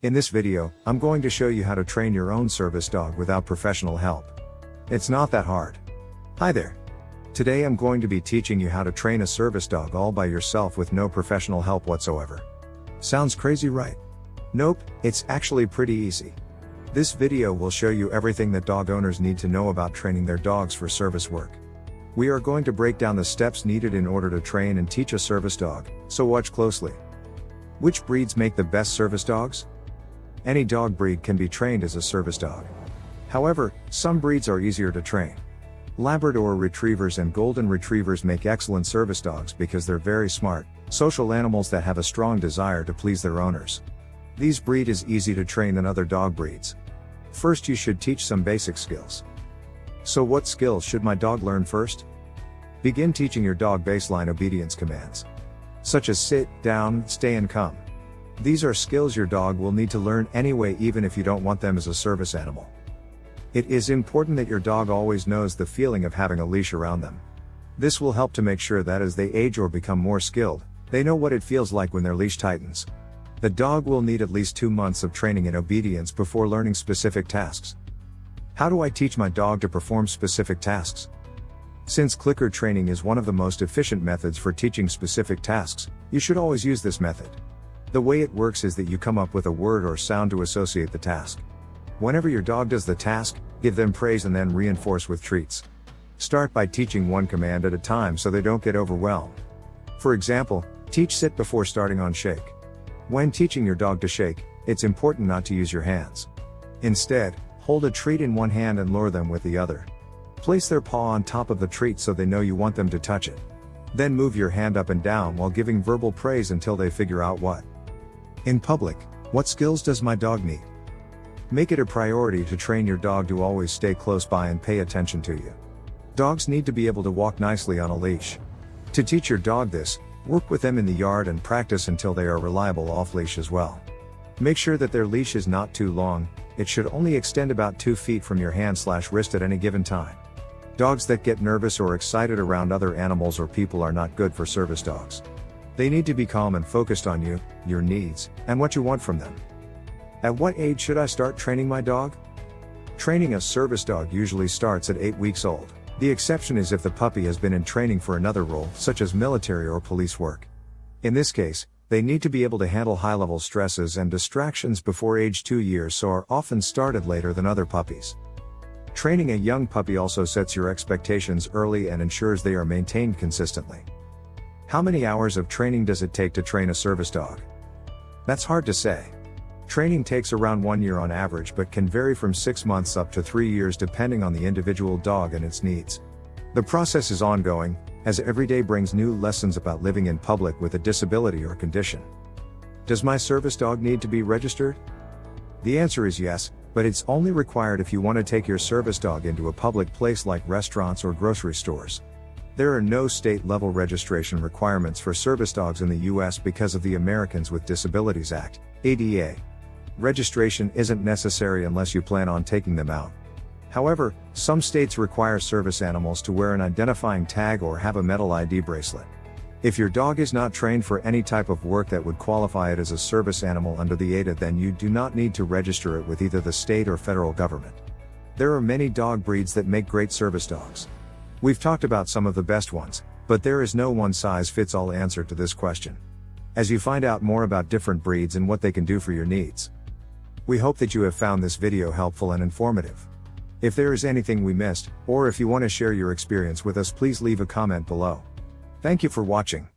In this video, I'm going to show you how to train your own service dog without professional help. It's not that hard. Hi there. Today I'm going to be teaching you how to train a service dog all by yourself with no professional help whatsoever. Sounds crazy, right? Nope, it's actually pretty easy. This video will show you everything that dog owners need to know about training their dogs for service work. We are going to break down the steps needed in order to train and teach a service dog, so watch closely. Which breeds make the best service dogs? Any dog breed can be trained as a service dog. However, some breeds are easier to train. Labrador retrievers and golden retrievers make excellent service dogs because they're very smart, social animals that have a strong desire to please their owners. These breed is easy to train than other dog breeds. First, you should teach some basic skills. So what skills should my dog learn first? Begin teaching your dog baseline obedience commands, such as sit, down, stay and come. These are skills your dog will need to learn anyway, even if you don't want them as a service animal. It is important that your dog always knows the feeling of having a leash around them. This will help to make sure that as they age or become more skilled, they know what it feels like when their leash tightens. The dog will need at least 2 months of training in obedience before learning specific tasks. How do I teach my dog to perform specific tasks? Since clicker training is one of the most efficient methods for teaching specific tasks, you should always use this method. The way it works is that you come up with a word or sound to associate the task. Whenever your dog does the task, give them praise and then reinforce with treats. Start by teaching one command at a time so they don't get overwhelmed. For example, teach sit before starting on shake. When teaching your dog to shake, it's important not to use your hands. Instead, hold a treat in one hand and lure them with the other. Place their paw on top of the treat so they know you want them to touch it. Then move your hand up and down while giving verbal praise until they figure out what. In public, what skills does my dog need? Make it a priority to train your dog to always stay close by and pay attention to you. Dogs need to be able to walk nicely on a leash. To teach your dog this, work with them in the yard and practice until they are reliable off-leash as well. Make sure that their leash is not too long, it should only extend about 2 feet from your hand/wrist at any given time. Dogs that get nervous or excited around other animals or people are not good for service dogs. They need to be calm and focused on you, your needs, and what you want from them. At what age should I start training my dog? Training a service dog usually starts at 8 weeks old. The exception is if the puppy has been in training for another role, such as military or police work. In this case, they need to be able to handle high-level stresses and distractions before age 2 years, so are often started later than other puppies. Training a young puppy also sets your expectations early and ensures they are maintained consistently. How many hours of training does it take to train a service dog? That's hard to say. Training takes around 1 year on average but can vary from 6 months up to 3 years depending on the individual dog and its needs. The process is ongoing, as every day brings new lessons about living in public with a disability or condition. Does my service dog need to be registered? The answer is yes, but it's only required if you want to take your service dog into a public place like restaurants or grocery stores. There are no state-level registration requirements for service dogs in the US because of the Americans with Disabilities Act, ADA. Registration isn't necessary unless you plan on taking them out. However, some states require service animals to wear an identifying tag or have a metal ID bracelet. If your dog is not trained for any type of work that would qualify it as a service animal under the ADA, then you do not need to register it with either the state or federal government. There are many dog breeds that make great service dogs. We've talked about some of the best ones, but there is no one-size-fits-all answer to this question. As you find out more about different breeds and what they can do for your needs. We hope that you have found this video helpful and informative. If there is anything we missed, or if you want to share your experience with us, please leave a comment below. Thank you for watching.